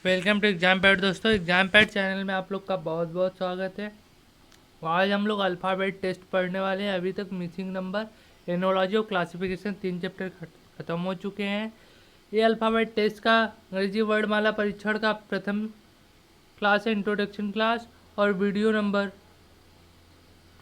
Welcome to exam pad दोस्तों। Exam pad channel में आप लोग का बहुत बहुत स्वागत है। आज हम लोग अल्फ़ाबेट टेस्ट पढ़ने वाले हैं। अभी तक मिसिंग नंबर, एनोलॉजी और क्लासिफिकेशन 3 चैप्टर खत्म हो चुके हैं। ये अल्फ़ाबेट टेस्ट का अंग्रेजी वर्णमाला परीक्षण का प्रथम क्लास है, इंट्रोडक्शन क्लास, और वीडियो नंबर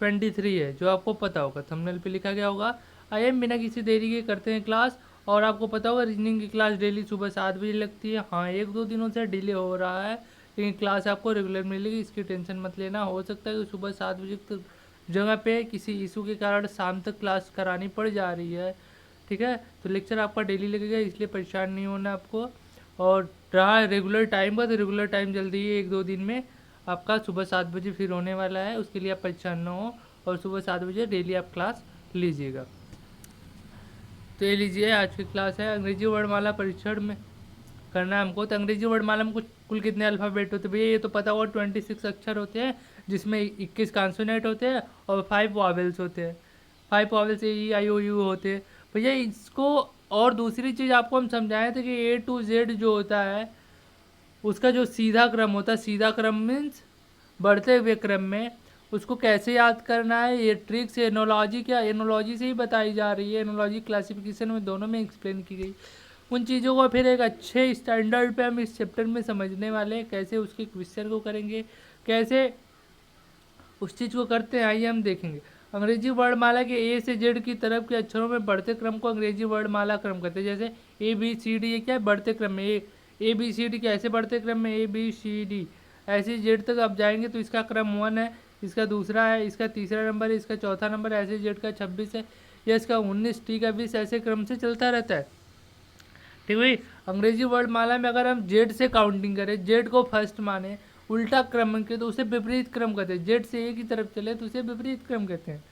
23 है, जो आपको पता होगा, थंबनेल पे लिखा गया होगा। आइए बिना किसी देरी के करते हैं क्लास। और आपको पता होगा रीजनिंग की क्लास डेली सुबह 7 बजे लगती है। हाँ, 1-2 दिनों से डिले हो रहा है, लेकिन क्लास आपको रेगुलर मिलेगी, इसकी टेंशन मत लेना। हो सकता है कि सुबह 7 बजे तक जगह पे किसी इशू के कारण शाम तक क्लास करानी पड़ जा रही है, ठीक है। तो लेक्चर आपका डेली लगेगा, इसलिए परेशान नहीं होना आपको। और रहा रेगुलर टाइम का, तो रेगुलर टाइम जल्दी ही 1-2 दिन में आपका सुबह 7 बजे फिर होने वाला है, उसके लिए आप परेशान ना हो। और सुबह 7 बजे डेली आप क्लास लीजिएगा। तो ये लीजिए, आज की क्लास है अंग्रेजी वर्णमाला परीक्षण में करना है हमको। तो अंग्रेजी वर्णमाला में कुल कितने अल्फ़ाबेट होते हैं भैया? ये तो पता होगा, 26 अक्षर होते हैं, जिसमें 21 कॉन्सोनेंट होते हैं और 5 वॉवेल्स होते हैं। 5 वॉवेल्स E-I-O-U होते हैं भैया। इसको और दूसरी चीज़ आपको हम समझाए थे कि A to Z जो होता है, उसका जो सीधा क्रम होता है, सीधा क्रम मीन्स बढ़ते हुए क्रम में, उसको कैसे याद करना है, ये ट्रिक्स एनोलॉजी, क्या एनोलॉजी से ही बताई जा रही है। एनोलॉजी क्लासिफिकेशन में दोनों में एक्सप्लेन की गई। उन चीज़ों को फिर एक अच्छे स्टैंडर्ड पे हम इस चैप्टर में समझने वाले हैं, कैसे उसके क्वेश्चन को करेंगे, कैसे उस चीज़ को करते हैं, आइए हम देखेंगे। अंग्रेजी वर्णमाला के ए से जेड की तरफ के अक्षरों में बढ़ते क्रम को अंग्रेजी वर्णमाला क्रम कहते हैं। जैसे ABCD, ये क्या है? बढ़ते क्रम में। ABCD कैसे बढ़ते क्रम में? ABCD ऐसे जेड तक आप जाएंगे तो इसका क्रम 1 है, इसका दूसरा है, इसका तीसरा नंबर है, इसका चौथा नंबर है, ऐसे जेड का 26 है, या इसका 19, टी का 20, ऐसे क्रम से चलता रहता है, ठीक है। अंग्रेजी वर्णमाला में अगर हम जेड से काउंटिंग करें, जेड को फर्स्ट माने, उल्टा क्रम के, तो उसे विपरीत क्रम कहते हैं। जेड से एक ही तरफ चले तो उसे विपरीत क्रम कहते हैं।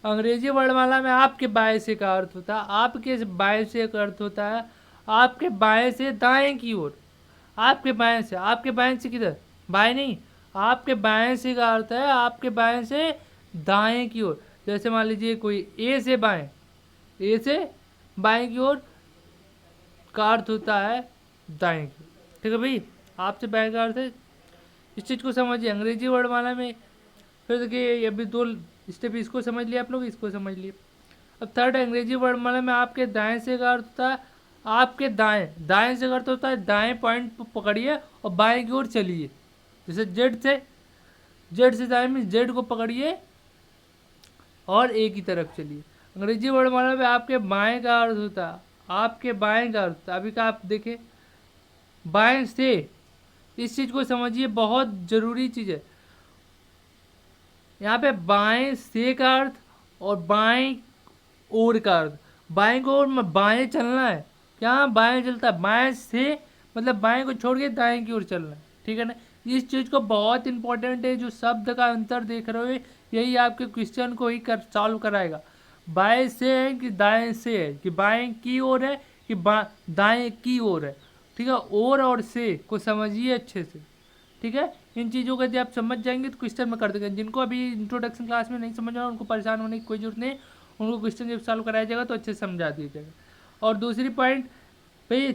अंग्रेजी वर्णमाला में आपके बाएं से का अर्थ होता है, आपके बाएं से का अर्थ होता है आपके बाएं से दाएं की ओर। आपके बाएं से किधर? बाएं नहीं, आपके बाएं से का अर्थ है आपके बाएं से दाएं की ओर। जैसे मान लीजिए कोई ए से बाएं, ए से बाएं की ओर का अर्थ होता है दाएं की, ठीक है भाई। आपसे बाएं का अर्थ है, इस चीज़ को समझिए अंग्रेजी वर्णमाला में। फिर देखिए, अभी 2 स्टेप इसको समझ लिया आप लोग, इसको समझ लिए। अब थर्ड, अंग्रेजी वर्णमाला में आपके दाएं से का अर्थ होता है आपके दाएं, दाएं से का अर्थ होता है दाएं पॉइंट पकड़िए और बाएं की ओर चलिए। जैसे जेड से दाएं में जेड को पकड़िए और ए की तरफ चलिए। अंग्रेजी वर्णमाला में आपके बाएं का अर्थ होता है आपके बाएं का अर्थ, अभी का आप देखें बाएं से, इस चीज़ को समझिए, बहुत ज़रूरी चीज़ है। यहाँ पे बाएं से का अर्थ और बाएं ओर का अर्थ, बाएं को ओर में बाएं चलना है, क्या बाएं चलता है, बाएं से मतलब बाएं को छोड़ के दाएं की ओर चलना है, ठीक है ना। इस चीज़ को बहुत इंपॉर्टेंट है, जो शब्द का अंतर देख रहे हो यही आपके क्वेश्चन को ही सॉल्व कराएगा। बाएं से है कि दाएं से है, कि बाएं की ओर है कि दाएं की ओर है, ठीक है। और से को समझिए अच्छे से, ठीक है। इन चीज़ों को यदि आप समझ जाएंगे तो क्वेश्चन में कर देंगे। जिनको अभी इंट्रोडक्शन क्लास में नहीं समझ रहा उनको परेशान होने की कोई जरूरत नहीं, उनको क्वेश्चन जब सॉल्व कराया जाएगा तो अच्छे से समझा दिया जाएगा। और दूसरी पॉइंट भाई,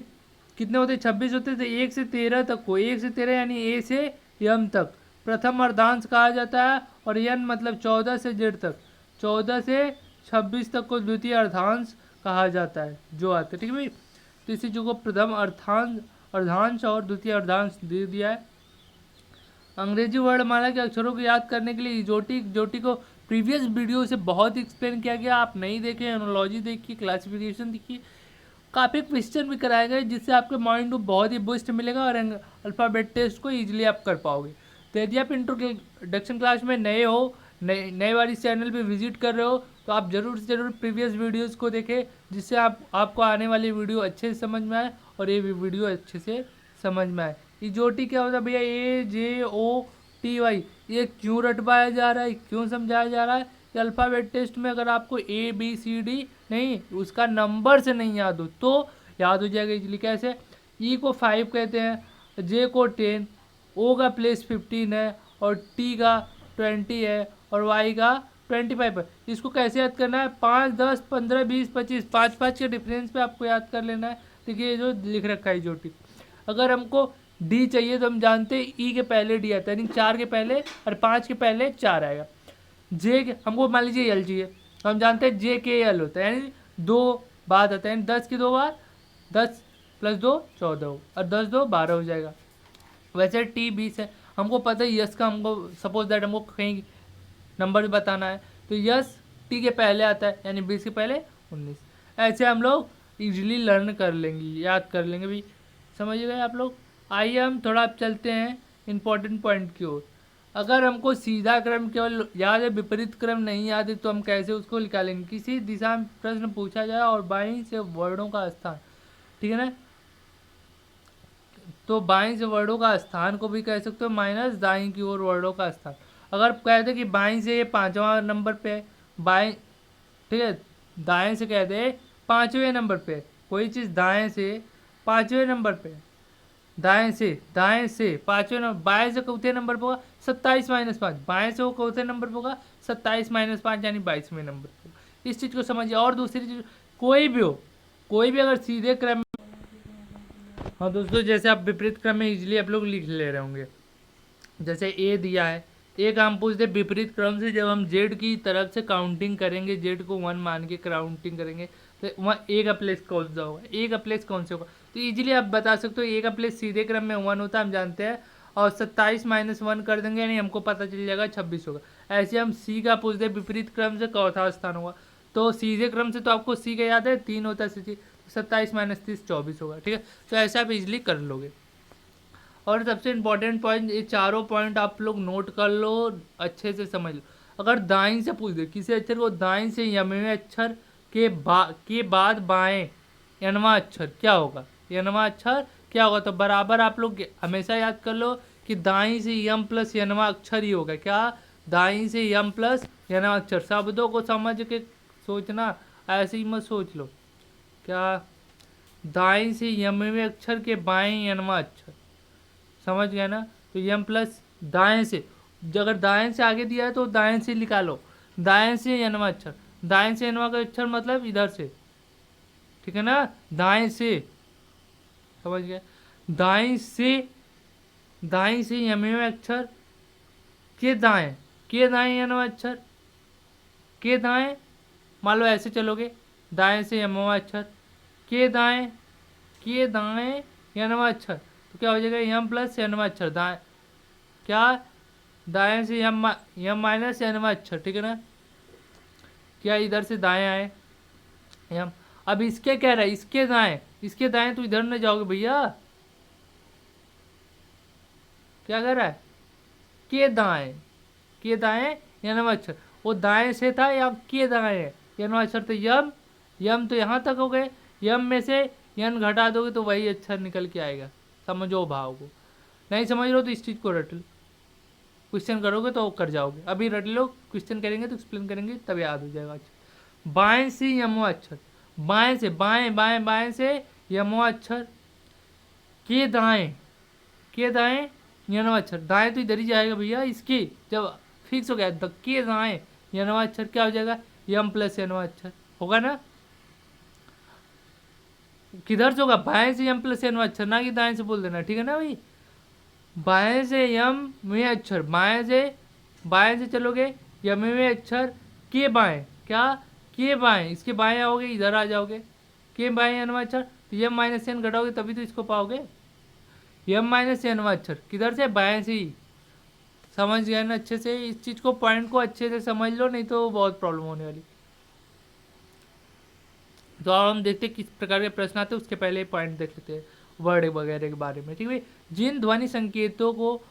कितने होते? 26 होते थे। 1 से 13 तक को, 1 से 13 यानी ए से यम तक प्रथम अर्धांश कहा जाता है, और यन मतलब 14 से जेड तक, 14 से 26 तक को द्वितीय अर्धांश कहा जाता है, जो आते, ठीक है भाई। तो इसी चीज़ को प्रथम अर्धांश और द्वितीय अर्धांश दे दिया है। अंग्रेजी वर्णमाला के अक्षरों को याद करने के लिए जोटी को प्रीवियस वीडियो से बहुत एक्सप्लेन किया गया। आप नहीं देखें, एनोलॉजी देखिए, क्लासिफिकेशन देखिए, काफ़ी क्वेश्चन भी कराए गए, जिससे आपके माइंड को बहुत ही बूस्ट मिलेगा और अल्फ़ाबेट टेस्ट को ईजिली आप कर पाओगे। तो यदि आप इंट्रोडक्शन क्लास में नए हो, नए वाली चैनल पे विजिट कर रहे हो, तो आप ज़रूर से ज़रूर प्रीवियस वीडियोज़ को देखें, जिससे आपको आने वाली वीडियो अच्छे से समझ में आए और ये वीडियो अच्छे से समझ में आए। ये जोटी क्या होता है भैया? AJOTY, ये क्यों रटवाया जा रहा है, क्यों समझाया जा रहा है? कि अल्फ़ाबेट टेस्ट में अगर आपको ABCD नहीं, उसका नंबर से नहीं याद हो तो याद हो जाएगा इजली। कैसे? E को 5 कहते हैं, J को 10, O का प्लेस 15 है, और T का 20 है, और Y का 25 है। इसको कैसे याद करना है? 5, 10, 15, 20, 25, 5 5 के डिफरेंस पे आपको याद कर लेना है। देखिए ये जो लिख रखा है जोटी, अगर हमको डी चाहिए तो हम जानते हैं ई के पहले डी आता है, यानी 4 के पहले और 5 के पहले 4 आएगा। जे हमको मान लीजिए एल चाहिए तो हम जानते हैं जे के एल होता है, यानी 2 बाद आता है, यानी 10 की 2 बार 10 + 2 14 हो, और 10 2 12 हो जाएगा। वैसे टी 20 है, हमको पता है यस का, हमको सपोज दैट हमको कहीं नंबर बताना है तो यस टी के पहले आता है, यानी 20 के पहले 19। ऐसे हम लोग इजीली लर्न कर लेंगे, याद कर लेंगे भी। समझ गए आप लोग। आइए हम थोड़ा अब चलते हैं इंपॉर्टेंट पॉइंट की ओर। अगर हमको सीधा क्रम केवल याद है, विपरीत क्रम नहीं याद है, तो हम कैसे उसको निकालेंगे। किसी दिशा में प्रश्न पूछा जाए और बाईं से वर्णों का स्थान, ठीक है ना, तो बाईं से वर्णों का स्थान को भी कह सकते हो माइनस दाईं की ओर वर्णों का स्थान। अगर कहते कि बाईं से ये 5वां नंबर पे है, बाएं, ठीक है, दाएं से कहते 5वें नंबर पे, कोई चीज़ दाएं से 5वें नंबर पे, दाएं से 5वें नंबर, बाएं से चौथे नंबर पे होगा 27 - 5, बाएं से वो चौथे नंबर पे होगा 27 - 5, यानी 22वें नंबर पे। इस चीज़ को समझिए। और दूसरी चीज़, कोई भी हो, कोई भी अगर सीधे क्रम, हाँ दोस्तों, जैसे आप विपरीत क्रम में इजीली आप लोग लिख ले रहे होंगे। जैसे ए दिया है, ए का हम पूछते विपरीत क्रम से, जब हम जेड की तरफ से काउंटिंग करेंगे, जेड को 1 मान के काउंटिंग करेंगे, तो वहाँ ए का प्लेस कौन सा होगा, ए का प्लेस कौन से होगा। तो इजीली आप बता सकते हो ए का प्लेस सीधे क्रम में 1 होता है, हम जानते हैं, और 27 - 1 कर देंगे, यानी हमको पता चल जाएगा 26 होगा। ऐसे हम सी का पूछते विपरीत क्रम से चौथा स्थान होगा, तो सीधे क्रम से तो आपको सी का याद है 3 होता है, 27 - 30 24 होगा, ठीक है। तो ऐसे आप इजीली कर लोगे। और सबसे इम्पोर्टेंट पॉइंट, ये चारों पॉइंट आप लोग नोट कर लो, अच्छे से समझ लो। अगर दाईं से पूछ दे किसी अक्षर को, दाईं से यमवें अक्षर के बाद बाएं यनवा अक्षर क्या होगा, यनवा अक्षर क्या होगा, तो बराबर आप लोग हमेशा याद कर लो कि दाईं से यम प्लस यनवा अक्षर ही होगा। क्या, दाईं से यम प्लस यनवा अक्षर। शब्दों को समझ के सोचना, ऐसे ही मत सोच लो। क्या, दाईं से यमवें अक्षर के बाएं यनवा अक्षर, समझ गया ना। तो यम प्लस दाएं से, अगर दाएं से आगे दिया है तो दाएं से निकालो, दाएं से यनवा अक्षर, दाएं से यनवा का अक्षर मतलब इधर से, ठीक है ना, दाएं से, समझ गया। दाएं से यमवें अक्षर के दाएं यनवा अक्षर, के दाएं, मान लो ऐसे चलोगे, दाएं से यमवा अक्षर के दाएं यनवा अक्षर, तो क्या हो जाएगा, यम प्लस यनवा अक्षर, दाएं, क्या, दाएं से यम माइनस यनवा अक्षर, ठीक है ना। क्या इधर से दाएं आए यम, अब इसके कह रहा है इसके दाएं तो इधर न जाओगे भैया, क्या कर रहा है, के दाएं यनवा अक्षर, वो दाएं से था या के दाएं यनवा अक्षर, तो यम तो यहाँ तक हो गए, यम में से यन घटा दोगे तो वही अक्षर निकल के आएगा। समझो भाव को, नहीं समझ रहे हो तो इस चीज़ को रट लो, क्वेश्चन करोगे तो कर जाओगे। अभी रट लो, क्वेश्चन करेंगे तो एक्सप्लेन करेंगे तब याद हो जाएगा। अच्छा, बाएं से यमवा अक्षर, बाएं से बाएं से यमवा अक्षर के दाएं यनवा अक्षर, दाएं तो इधर ही जाएगा भैया, इसके जब फिक्स हो गया तो के दाएं यनवा अक्षर क्या हो जाएगा, यम प्लस यनवा अक्षर होगा ना। किधर से होगा, बाएं से यम प्लस यनवा अक्षर, ना कि दाएं से बोल देना, ठीक है ना भाई। बाएं से यम में अक्षर, बाएं से चलोगे यम में अक्षर के बाएं, क्या, के बाएं, इसके बाएं आओगे, इधर आ जाओगे, के बाएं यनवा अक्षर, तो यम माइनस एन घटाओगे तभी तो इसको पाओगे। यम माइनस यनवा अक्षर किधर से, बाएं से ही। समझ गए ना अच्छे से, इस चीज़ को, पॉइंट को अच्छे से समझ लो, नहीं तो बहुत प्रॉब्लम होने वाली। तो अब हम देखते हैं किस प्रकार के प्रश्न आते हैं, उसके पहले पॉइंट देख लेते हैं वर्ड वगैरह के बारे में, ठीक है। जिन ध्वनि संकेतों को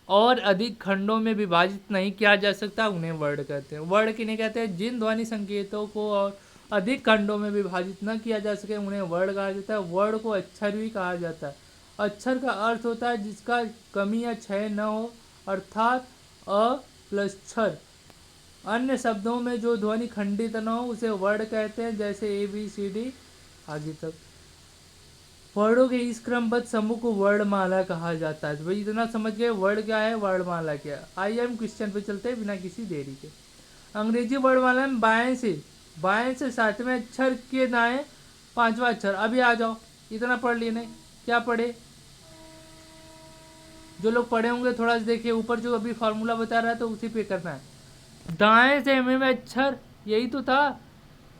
और अधिक खंडों में विभाजित नहीं किया जा सकता उन्हें वर्ड कहते हैं। वर्ड किन्हें कहते हैं, जिन ध्वनि संकेतों को और अधिक खंडों में विभाजित न किया जा सके उन्हें वर्ड कहा जाता है। वर्ड को अक्षर भी कहा जाता है। अक्षर का अर्थ होता है जिसका कमी या क्षय न हो, अर्थात अ प्लस क्षर। अन्य शब्दों में जो ध्वनि खंडित न हो उसे वर्ड कहते हैं, जैसे ABCD आगे तक। वर्डों के इस क्रमबद्ध समूह को वर्णमाला कहा जाता है। तो भाई इतना समझ गए वर्ड क्या है, वर्णमाला क्या है। आइए हम क्वेश्चन पे चलते हैं बिना किसी देरी के। अंग्रेजी वर्णमाला में बाएं से 7वें अक्षर के दाएं 5वां अक्षर। अभी आ जाओ, इतना पढ़ लिए नहीं, क्या पढ़े, जो लोग पढ़े होंगे थोड़ा सा देखिए, ऊपर जो अभी फार्मूला बता रहा है तो उसी पे करना है। दाएं से एमवें अक्षर, यही तो था,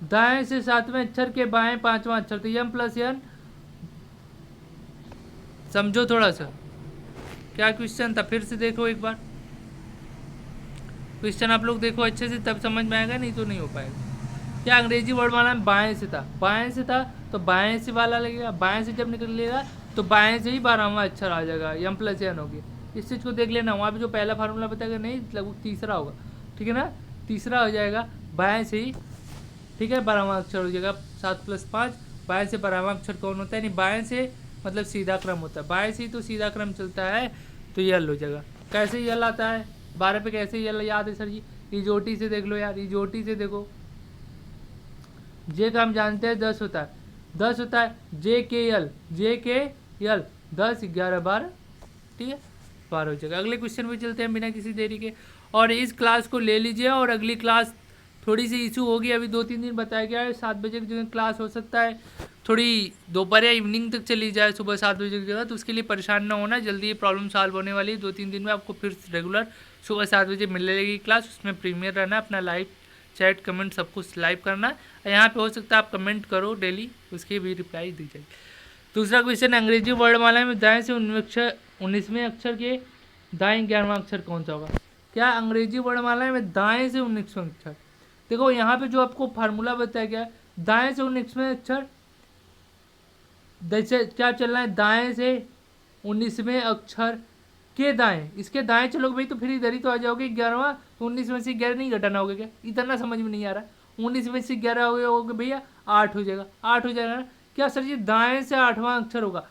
दाएं से 7वें अक्षर के बाएं 5वां अक्षर, तो एम प्लस एन। समझो थोड़ा सा क्या क्वेश्चन था, फिर से देखो एक बार क्वेश्चन, आप लोग देखो अच्छे से तब समझ में आएगा, नहीं तो नहीं हो पाएगा। क्या अंग्रेजी वर्णमाला में बाएं से था, बाएं से था तो बाएं से वाला लगेगा, बाएं से जब निकलेगा तो बाएं से ही 12वां अक्षर आ जाएगा, एम प्लस एन होगी। इस चीज़ को देख लेना, वहाँ पे जो पहला फार्मूला बताएगा नहीं, लगभग तीसरा होगा, ठीक है ना, तीसरा हो जाएगा बाएं से ही, ठीक है, 12वां अक्षर हो जाएगा। 7 + 5, बाएं से 12वां अक्षर कौन होता है, नहीं बाएं से मतलब सीधा क्रम होता है, बाएं से ही तो सीधा क्रम चलता है, तो यल हो जाएगा। कैसे यल आता है 12 पे, कैसे यल याद है सर जी, इजोटी से देख लो यार, इजोटी से देखो, जे का हम जानते हैं 10 होता है, 10 होता है, जे के यल, जे के यल 10 11 12, ठीक है, 12 हो जाएगा। अगले क्वेश्चन पे चलते हैं बिना किसी देरी के, और इस क्लास को ले लीजिए, और अगली क्लास थोड़ी सी इशू होगी, अभी 2-3 दिन बताया गया है, 7 बजे की जगह क्लास हो सकता है थोड़ी दोपहर या इवनिंग तक चली जाए, सुबह 7 बजे की जगह, तो उसके लिए परेशान ना होना, जल्दी ये प्रॉब्लम सॉल्व होने वाली है। 2-3 दिन में आपको फिर रेगुलर सुबह 7 बजे मिलने लगेगी क्लास, उसमें प्रीमियर रहना, अपना लाइव चैट कमेंट सब कुछ लाइव करना, यहाँ पे हो सकता है आप कमेंट करो डेली, उसकी भी रिप्लाई दी जाएगी। दूसरा क्वेश्चन, अंग्रेजी वर्णमाला में दाएं से 19वें अक्षर के दाएं 11वां अक्षर कौन सा होगा। क्या अंग्रेजी वर्णमाला में दाएं से 19वें अक्षर, देखो यहाँ पे जो आपको फार्मूला बताया गया है, दाएं से 19वें अक्षर, जैसे क्या चलना है, दाएं से 19वें अक्षर के दाएं, इसके दाएं चलोगे भाई तो फिर इधर ही तो आ जाओगे 11वां, तो 19 में से 11 नहीं घटाना होगा क्या, इतना समझ में नहीं आ रहा, 19 में से 11 हो गए भैया 8 हो जाएगा, 8 हो जाएगा ना। क्या सर जी दाएं से 8वां अक्षर होगा,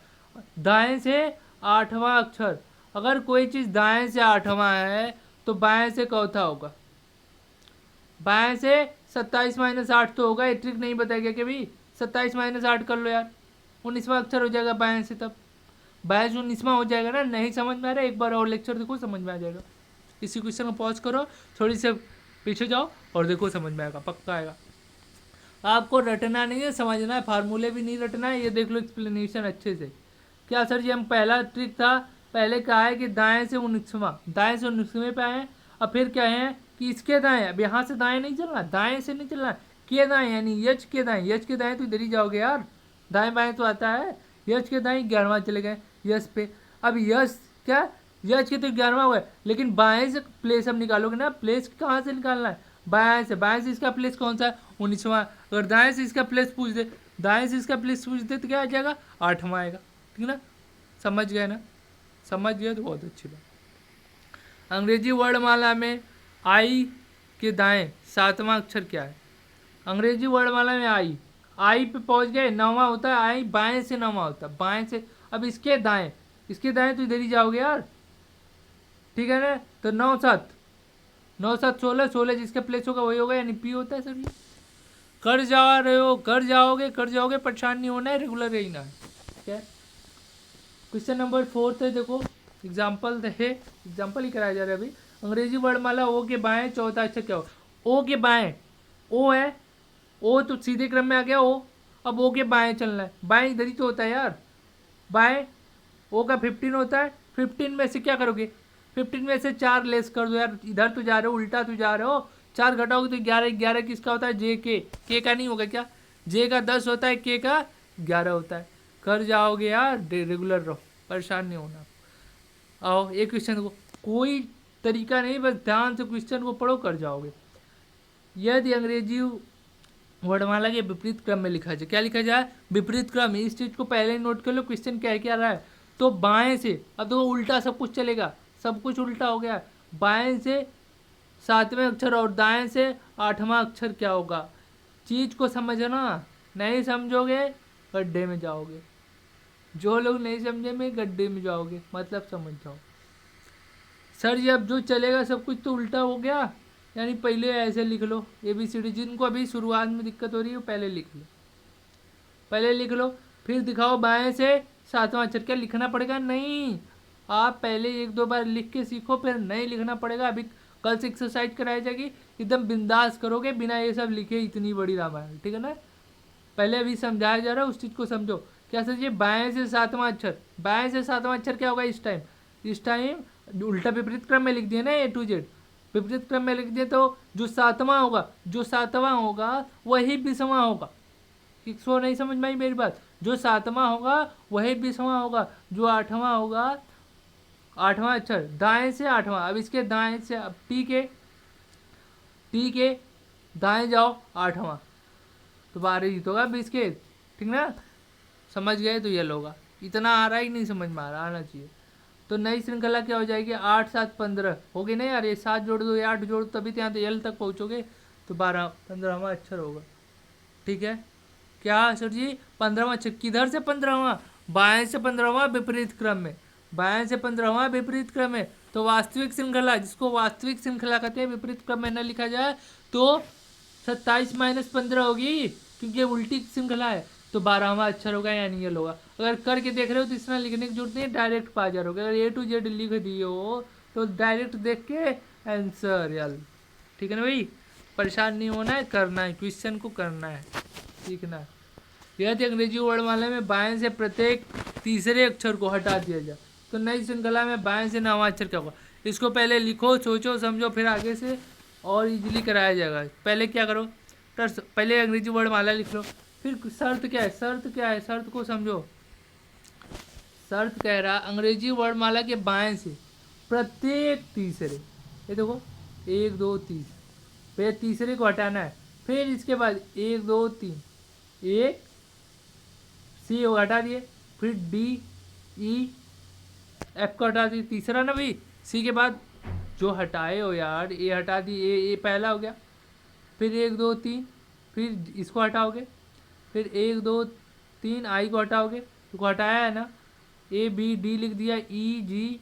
दाएं से 8वां अक्षर, अगर कोई चीज़ दाएं से 8वां है तो बाएं से चौथा होगा, बाएं से 27 - 8 तो होगा, ये ट्रिक नहीं बताया गया कि भाई 27 - 8 कर लो यार, 19वां अक्षर हो जाएगा बाएं से, तब बाएं से 19वां हो जाएगा ना। नहीं समझ में आ रहा है, एक बार और लेक्चर देखो समझ में आ जाएगा, इसी क्वेश्चन को पॉज करो, थोड़ी से पीछे जाओ और देखो समझ में आएगा, पक्का आएगा। आपको रटना नहीं है, समझना है, फार्मूले भी नहीं रटना है, ये देख लो एक्सप्लेनेशन अच्छे से। क्या सर जी हम पहला ट्रिक था, पहले कहा है कि दाएं से 19वां, दाएं से 19वें पे आए, अब फिर क्या है कि इसके दाएं, अब यहाँ से दाएं नहीं चलना, दाएं से नहीं चलना, के दाएं यानी यच के दाएं, यच के दाएं तो इधर ही जाओगे यार, दाएं बाएं तो आता है, यच के दाएं 11वां चले गए यस पे। अब यस क्या, यच के तो 11वां हुआ है, लेकिन बाएं से प्लेस अब निकालोगे ना, प्लेस कहाँ से निकालना है, बाएं से, बाएं से इसका प्लेस कौन सा है 19वां, अगर दाएं से इसका प्लेस पूछ दे, दाएं से इसका प्लेस पूछ दे तो क्या आ जाएगा 8वां आएगा, ठीक ना, समझ गए ना, समझ गए तो बहुत अच्छी बात। अंग्रेजी वर्णमाला में आई के दाएं 7वां अक्षर क्या है, अंग्रेजी वर्णमाला में आई, आई पे पहुंच गए, 9वां होता है आई, बाएं से 9वां होता है, बाएं से, अब इसके दाएं, इसके दाएं तो इधर ही जाओगे यार, ठीक है ना, तो 9 7 9 7 16, 16 जिसका प्लेस होगा वही होगा, यानी पी होता है सर जी। कर जा रहे हो, कर जाओगे, कर जाओगे, परेशान नहीं होना है, रेगुलर रहना है, ठीक है। क्वेश्चन नंबर 4 है, देखो एग्जाम्पल है, एग्जाम्पल ही कराया जा रहा है अभी। अंग्रेजी वर्णमाला ओ के बाएं चौथा अक्षर क्या हो, ओ के बाएं, ओ है, ओ तो सीधे क्रम में आ गया ओ, अब ओ के बाएं चलना है, बाएं इधर ही तो होता है यार, बाएं ओ का 15 होता है, 15 में से क्या करोगे, 15 में से 4 लेस कर दो यार, इधर तो जा रहे हो, उल्टा तो जा रहे हो, 4 घटाओगे तो 11, 11 किसका होता है जे के का नहीं होगा क्या, जे का 10 होता है, के का 11 होता है, कर जाओगे यार, रेगुलर रहो, परेशान नहीं होना। आओ एक क्वेश्चन को, कोई तरीका नहीं, बस ध्यान से क्वेश्चन को पढ़ो, कर जाओगे। यदि अंग्रेजी वर्णमाला के विपरीत क्रम में लिखा जाए, क्या लिखा जाए विपरीत क्रम, इस चीज को पहले ही नोट कर लो, क्वेश्चन क्या क्या रहा है, तो बाएं से, अब तो उल्टा सब कुछ चलेगा, सब कुछ उल्टा हो गया, बाएं से 7वें अक्षर और दाएं से 8वां अक्षर क्या होगा, चीज को समझना, नहीं समझोगे गड्ढे में जाओगे, जो लोग नहीं समझे में गड्ढे में जाओगे, मतलब समझ जाओ। सर जी अब जो चलेगा सब कुछ तो उल्टा हो गया, यानी पहले ऐसे लिख लो ABCD, जिनको अभी शुरुआत में दिक्कत हो रही है पहले लिख लो, पहले लिख लो, फिर दिखाओ बाएं से 7वां अक्षर, क्या लिखना पड़ेगा, नहीं, आप पहले 1-2 बार लिख के सीखो, फिर नहीं लिखना पड़ेगा, अभी कल से एक्सरसाइज कराई जाएगी, एकदम बिंदास करोगे बिना ये सब लिखे, इतनी बड़ी रामायण, ठीक है ना। पहले अभी समझाया जा रहा है, उस चीज़ को समझो। क्या समझिए, बाएं से 7वां अक्षर, बाएं से 7वां अक्षर क्या होगा इस टाइम, इस टाइम उल्टा विपरीत क्रम में लिख दिया ना ए टू जेड, विपरीत क्रम में लिख दिया तो जो सातवां होगा वही 20वां होगा। किसको नहीं समझ में आई मेरी बात? जो सातवां होगा वही 20वां होगा, जो आठवां होगा आठवां अक्षर दाएं से आठवां। अब इसके दाएं से अब टी के दाएं जाओ आठवां, तो 12 जीतोगा 20 के, ठीक ना? समझ गए? तो ये होगा। इतना आ रहा है कि नहीं समझ में आ रहा? आना चाहिए। तो नई श्रृंखला क्या हो जाएगी? 8 7 15 होगी ना यार, ये 7 जोड़ दो, ये 8 जोड़ तभी तो यहाँ तो एल तक पहुँचोगे, तो 12 15वां अक्षर होगा। ठीक है क्या सर जी? 15वां अक्षर किधर से 15वां? बाएं से 15वां विपरीत क्रम में, बाएं से 15वां विपरीत क्रम में। तो वास्तविक श्रृंखला, जिसको वास्तविक श्रृंखला कहते हैं, विपरीत क्रम में न लिखा जाए तो 27 - 15 होगी, क्योंकि उल्टी श्रृंखला है। तो 12वां अक्षर होगा, यानी ये होगा। अगर करके देख रहे हो तो इतना लिखने की जरूरत नहीं, डायरेक्ट पा जा रहे हो। अगर ए टू जेड लिख दिए हो तो डायरेक्ट देख के आंसर यार, ठीक है ना भाई? परेशान नहीं होना है, करना है, क्वेश्चन को करना है, सीखना है। यदि अंग्रेजी वर्णमाला में बाएं से प्रत्येक तीसरे अक्षर को हटा दिया जाए तो नई श्रृंखला में बाएं से 9वां अक्षर क्या होगा? इसको पहले लिखो, सोचो, समझो, फिर आगे से और इजीली कराया जाएगा। पहले क्या करो, पहले अंग्रेजी वर्णमाला लिख लो, फिर शर्त क्या है, शर्त को समझो। शर्त कह रहा अंग्रेजी वर्णमाला के बाएं से प्रत्येक तीसरे, ये देखो 1 2 3, फिर तीसरे को हटाना है। फिर इसके बाद 1 2 3, एक सी को हटा दिए, फिर डी ई एफ को हटा दिए, तीसरा ना भाई, सी के बाद जो हटाए हो यार, ए हटा दी, ए पहला हो गया। फिर 1 2 3, फिर इसको हटाओगे, फिर 1 2 3 आई को हटाओगे, तो हटाया है ना, ए बी डी लिख दिया, ई जी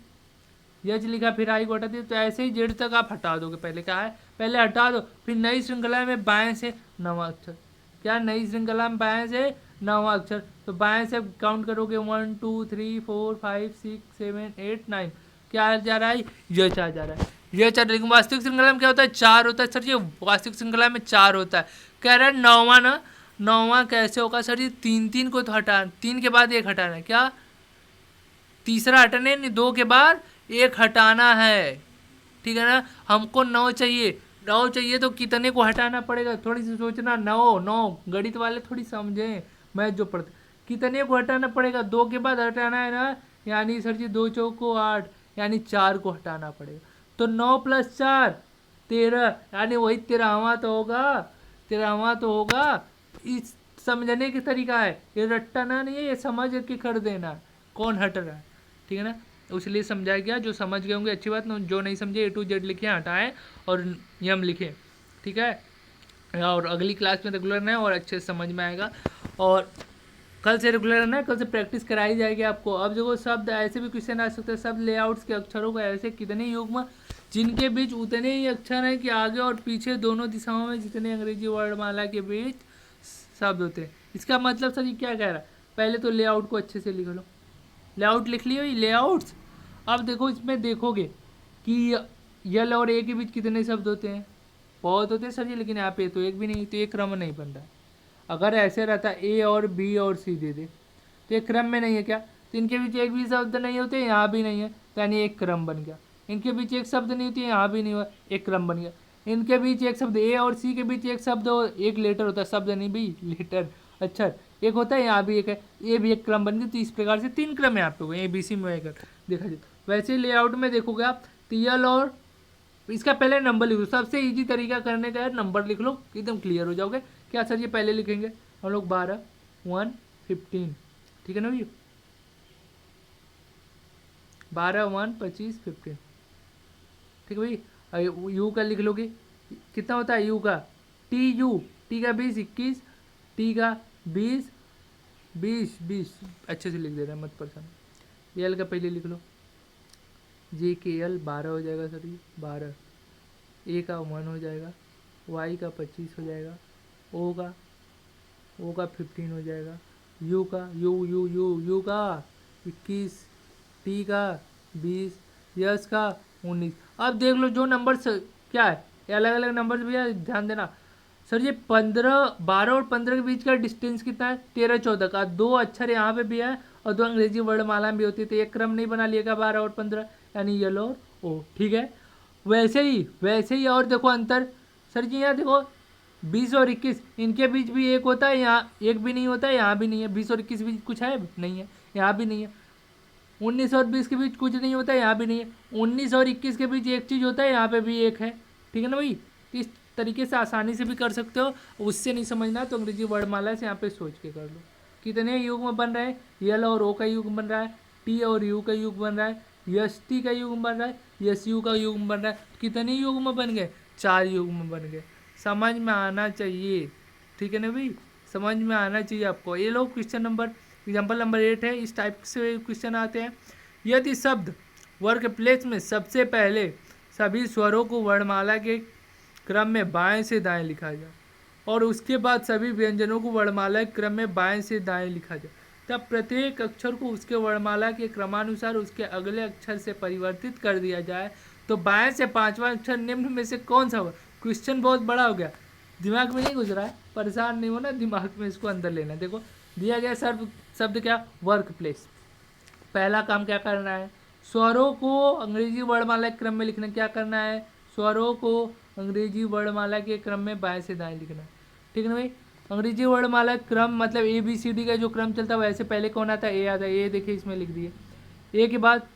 एच लिखा, फिर आई को हटा दिया। तो ऐसे ही जेड तक आप हटा दोगे। पहले क्या है, पहले हटा दो, फिर नई श्रृंखला में बाएं से 9वां अक्षर। क्या नई श्रृंखला में बाएं से 9वां अक्षर, तो बाएं से काउंट करोगे 1 2 3 4 5 6 7 8 9, क्या आ जा रहा है? ये चार जा रहा है, ये चार। लेकिन वास्तविक श्रृंखला में क्या होता है? 4 होता है सर जी, वास्तविक श्रृंखला में 4 होता है। कह रहा है 9वां ना, 9वां कैसे होगा सर जी? 3 3 को तो हटा, 3 के बाद 1 हटाना है, क्या तीसरा हटाने नहीं, 2 के बाद 1 हटाना है, ठीक है ना? हमको 9 चाहिए, 9 चाहिए तो कितने को हटाना पड़ेगा? थोड़ी सी सोचना, 9 गणित वाले थोड़ी समझें, मैं जो पढ़ते, कितने को हटाना पड़ेगा? 2 के बाद हटाना है ना, यानी सर जी 2 चौको 8, यानी 4 को हटाना पड़ेगा। तो 9 + 4 13, यानी वही 13वां तो होगा। इस समझने की तरीका है, ये रट्टाना नहीं है, ये समझ के कर देना कौन हट रहा है, ठीक है ना? इसलिए समझाया गया। जो समझ गए होंगे अच्छी बात, जो नहीं समझे A to Z लिखे, हटाएं और नियम लिखें, ठीक है? और अगली क्लास में रेगुलर रहना है और अच्छे से समझ में आएगा। और कल से रेगुलर रहना है, कल से प्रैक्टिस कराई जाएगी आपको। अब देखो शब्द ऐसे भी क्वेश्चन आ सकते हैं, शब्द लेआउट्स के अक्षरों को ऐसे कितने युग्म जिनके बीच उतने ही अक्षर हैं कि आगे और पीछे दोनों दिशाओं में जितने अंग्रेजी वर्णमाला के बीच शब्द होते हैं। इसका मतलब सर ये क्या कह रहा है? पहले तो लेआउट को अच्छे से लिख लो, लेआउट लिख लियो, लेआउट्स। अब देखो इसमें देखोगे कि यल और ए के बीच कितने शब्द होते हैं? बहुत होते हैं सर जी, लेकिन यहाँ पे तो एक भी नहीं, तो एक क्रम नहीं बन रहा है। अगर ऐसे रहता ए और बी और सी दे दे तो एक क्रम में नहीं है क्या? तो इनके बीच एक भी शब्द नहीं होते, यहाँ भी नहीं है, तो यानी एक क्रम बन गया। इनके बीच एक शब्द नहीं होती, यहाँ भी नहीं हुआ, एक क्रम बन गया। इनके बीच एक शब्द, ए और सी के बीच एक शब्द हो, एक लेटर होता है, शब्द नहीं भाई, लेटर अक्षर एक होता है, यहाँ भी एक है, ये भी एक क्रम बन गया। तो इस प्रकार से 3 क्रम यहाँ पे हुए, ABC में अगर देखा जाए। वैसे लेआउट में देखोगे आप, टीएल और इसका पहले नंबर लिख लो। सबसे इजी तरीका करने का है, नंबर लिख लो, एकदम क्लियर हो जाओगे। क्या सर ये पहले लिखेंगे हम लोग 12 1 15, ठीक है ना भैया? 12 1 25 15, ठीक है भाई? यू का लिख लोगे, कितना होता है यू का? टी का 20 21, टी का 20 20 अच्छे से लिख दे रहे हैं, मत परेशान। एल का पहले लिख लो, जे के एल 12 हो जाएगा सर ये 12, ए का 1 हो जाएगा, वाई का 25 हो जाएगा, ओ का 15 हो जाएगा, यू का 21, टी का 20, यस का 19। अब देख लो जो नंबर क्या है, ये अलग अलग नंबर भैया ध्यान देना। सर ये 12 और 15 के बीच का डिस्टेंस कितना है? 13 14 का। 2 अक्षर यहाँ पे भी है और 2 अंग्रेजी वर्णमाला भी होती है, तो एक क्रम नहीं बना लिएगा 12 और 15, यानी यल और ओ। ठीक है, वैसे ही और देखो अंतर सर जी, यहाँ देखो 20 और 21 इनके बीच भी एक होता है, यहाँ एक भी नहीं होता है, यहाँ भी नहीं है। 20 और 21 बीच कुछ है नहीं है, यहाँ भी नहीं है। 19 और 20 के बीच कुछ नहीं होता है, यहाँ भी नहीं है। 19 और 21 के बीच एक चीज़ होता है, यहाँ पे भी एक है। ठीक है ना भाई, इस तरीके से आसानी से भी कर सकते हो। उससे नहीं समझना तो अंग्रेजी वर्णमाला से यहाँ पे सोच के कर लो। कितने युग्म बन रहे हैं? यल और ओ का युग्म बन रहा है, टी और यू का युग्म बन रहा है, यस टी का युग्म बन रहा है, यस यू का युग्म बन रहा है। कितने युग्म बन गए? 4 युग्म बन गए। समझ में आना चाहिए, ठीक है ना भाई, समझ में आना चाहिए आपको। ये लोग क्वेश्चन नंबर एग्जाम्पल नंबर 8 है, इस टाइप से क्वेश्चन आते हैं। यदि शब्द वर्क प्लेस में सबसे पहले सभी स्वरों को वर्णमाला के क्रम में बाएं से दाएं लिखा जाए और उसके बाद सभी व्यंजनों को वर्णमाला के क्रम में बाएं से दाएं लिखा जाए, तब प्रत्येक अक्षर को उसके वर्णमाला के क्रमानुसार उसके अगले अक्षर से परिवर्तित कर दिया जाए, तो बाएं से 5वां अक्षर निम्न में से कौन सा होगा? क्वेश्चन बहुत बड़ा हो गया, दिमाग में नहीं घुस रहा है, परेशान नहीं होना, दिमाग में इसको अंदर लेना। देखो दिया गया शब्द क्या? Work place. पहला काम क्या करना है? स्वरों को अंग्रेजी वर्णमाला के क्रम में लिखना। क्या करना है? स्वरों को अंग्रेजी वर्णमाला के क्रम में बाएं से दाएं लिखना है। ठीक है ना भाई, अंग्रेजी वर्णमाला क्रम मतलब ABCD का जो क्रम चलता है वैसे पहले कौन आता है? ए आता है। ए देखिए इसमें लिख दिए। ए के बाद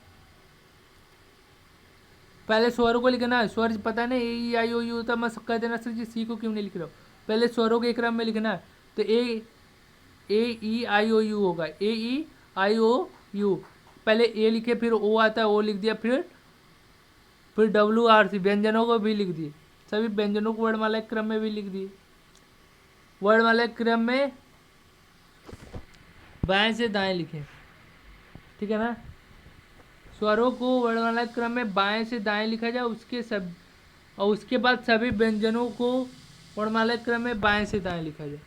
पहले स्वरों को लिखना है। स्वर पता है ना, AEIOU होता है। मैं कह देना सर जी सी को क्यों नहीं लिख रहा हूँ? पहले स्वरों के क्रम में लिखना है, तो AEIOU होगा। AEIOU पहले ए लिखे, फिर ओ आता है, ओ लिख दिया, फिर WRC व्यंजनों को भी लिख दिए, सभी व्यंजनों को वर्णमाला के क्रम में भी लिख दिए। वर्णमाला के क्रम में बाएं से दाएं लिखें, ठीक है ना। स्वरों को वर्णमाला के क्रम में बाएं से दाएं लिखा जाए, उसके बाद सभी व्यंजनों को वर्णमाला के क्रम में बाएं से दाएं लिखा जाए।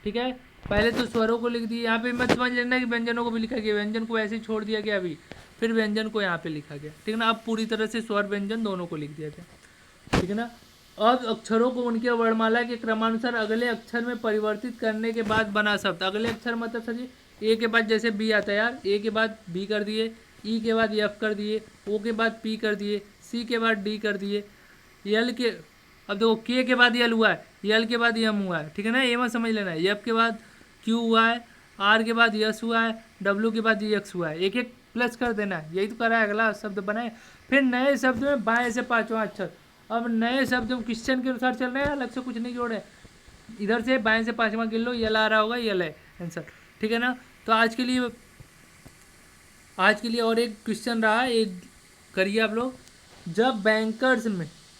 ठीक है, पहले तो स्वरों को लिख दिए, यहाँ पे मत समझ लेना कि व्यंजनों को भी लिखा गया, व्यंजन को ऐसे छोड़ दिया गया अभी, फिर व्यंजन को यहाँ पे लिखा गया। ठीक है ना, अब पूरी तरह से स्वर व्यंजन दोनों को लिख दिया गया। ठीक है ना, अब अक्षरों को उनके वर्णमाला के क्रमानुसार अगले अक्षर में परिवर्तित करने के बाद बना शब्द। अगले अक्षर मतलब सर जी ए के बाद जैसे बी आता है यार, ए के बाद बी कर दिए, ई के बाद एफ कर दिए, ओ के बाद पी कर दिए, सी के बाद डी कर दिए, यल के अब देखो के के बाद यल हुआ है, यल के बाद यम हुआ है। ठीक है ना, ये मत समझ लेना है। एफ के बाद क्यू हुआ है, आर के बाद यस हुआ है, डब्ल्यू के बाद एक्स हुआ है। एक एक प्लस कर देना है, यही तो करा है। अगला शब्द बनाए, फिर नए शब्द में बाएं से 5वां अक्षर। अब नए शब्द में क्वेश्चन के अनुसार चल रहे हैं, अलग से कुछ नहीं जोड़े, इधर से बाएं से 5वां गिन लो, यल आ रहा होगा, यल है आंसर। ठीक है ना, तो आज के लिए और एक क्वेश्चन रहा, एक करिए आप लोग। जब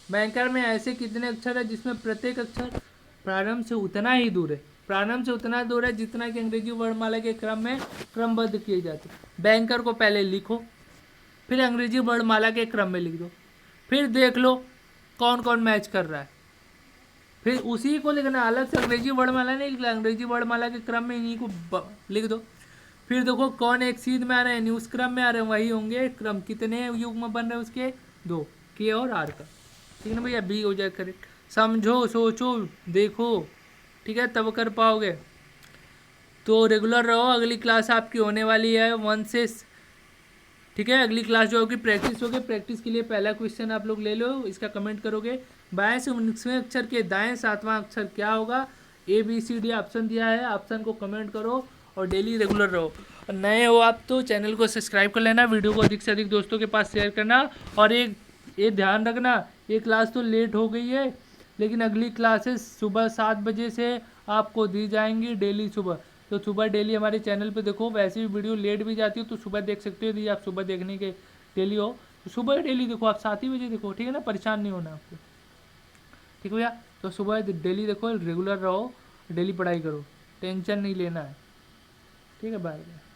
बैंकर में ऐसे कितने अक्षर है जिसमें प्रत्येक अक्षर प्रारंभ से उतना ही दूर है, जितना कि अंग्रेजी वर्णमाला के क्रम में क्रमबद्ध किए जाते हैं। बैंकर को पहले लिखो, फिर अंग्रेजी वर्णमाला के क्रम में लिख दो, फिर देख लो कौन कौन मैच कर रहा है, फिर उसी को लिखना। अलग से अंग्रेजी वर्णमाला नहीं लिखना, अंग्रेजी वर्णमाला के क्रम में इन्हीं को लिख दो। फिर देखो कौन एक सीध में आ रहे हैं, उस क्रम में आ रहे हैं, वही होंगे क्रम। कितने युग्म बन रहे हैं उसके? 2, के और आर का। ठीक है ना भैया, बी हो जाए करेक्ट। समझो, सोचो, देखो, ठीक है, तब कर पाओगे। तो रेगुलर रहो, अगली क्लास आपकी होने वाली है 1 से, ठीक है। अगली क्लास जो होगी प्रैक्टिस होगी। प्रैक्टिस के लिए पहला क्वेश्चन आप लोग ले लो, इसका कमेंट करोगे। बाएं से 19वें अक्षर के दाएं 7वां अक्षर क्या होगा? ABCD ऑप्शन दिया है, ऑप्शन को कमेंट करो और डेली रेगुलर रहो। नए हो आप तो चैनल को सब्सक्राइब कर लेना, वीडियो को अधिक से अधिक दोस्तों के पास शेयर करना। और ये ध्यान रखना, ये क्लास तो लेट हो गई है, लेकिन अगली क्लासेस सुबह 7 बजे से आपको दी जाएंगी डेली सुबह। तो सुबह डेली हमारे चैनल पे देखो, वैसे भी वीडियो लेट भी जाती हो तो सुबह देख सकते हो। यदि आप सुबह देखने के डेली हो तो सुबह डेली देखो, आप 7 ही बजे देखो, ठीक है ना, परेशान नहीं होना आपको। ठीक है भैया, तो सुबह डेली देखो, रेगुलर रहो, डेली पढ़ाई करो, टेंशन नहीं लेना है। ठीक है, बाय बाय।